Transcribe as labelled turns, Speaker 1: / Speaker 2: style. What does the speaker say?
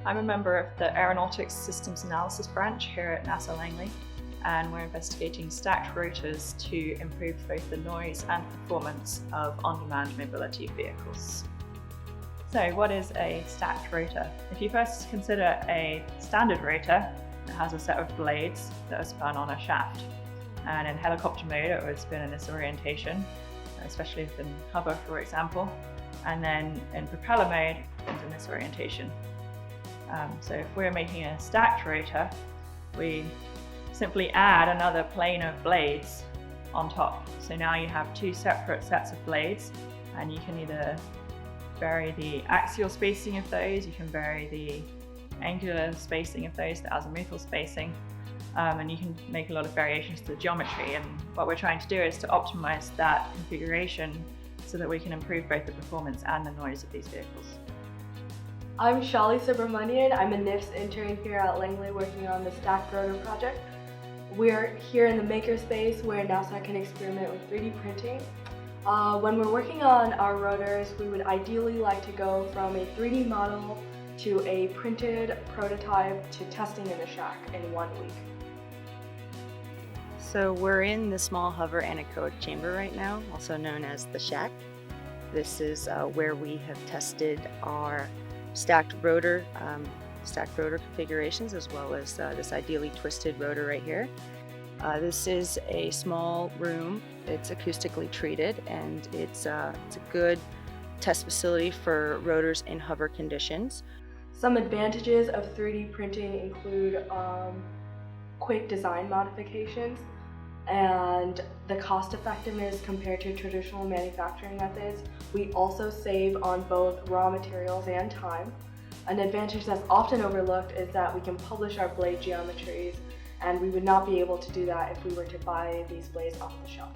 Speaker 1: I'm a member of the Aeronautics Systems Analysis Branch here at NASA Langley, and we're investigating stacked rotors to improve both the noise and performance of on-demand mobility vehicles. So what is a stacked rotor? If you first consider a standard rotor, it has a set of blades that are spun on a shaft. And in helicopter mode, it would spin in this orientation, especially if in hover, for example. And then in propeller mode, it spins in this orientation. So if we're making a stacked rotor, we simply add another plane of blades on top. So now you have two separate sets of blades, and you can either vary the axial spacing of those, you can vary the angular spacing of those, the azimuthal spacing, and you can make a lot of variations to the geometry. And what we're trying to do is to optimize that configuration so that we can improve both the performance and the noise of these vehicles.
Speaker 2: I'm Shali Subramanian. I'm a NIFS intern here at Langley working on the stacked rotor project. We're here in the makerspace where NASA can experiment with 3D printing. When we're working on our rotors, we would ideally like to go from a 3D model to a printed prototype to testing in the shack in 1 week.
Speaker 3: So we're in the small hover anechoic chamber right now, also known as the shack. This is where we have tested our stacked rotor configurations, as well as this ideally twisted rotor right here. This is a small room. It's acoustically treated, and it's a good test facility for rotors in hover conditions.
Speaker 2: Some advantages of 3D printing include quick design modifications and the cost effectiveness compared to traditional manufacturing methods. We also save on both raw materials and time. An advantage that's often overlooked is that we can publish our blade geometries, and we would not be able to do that if we were to buy these blades off the shelf.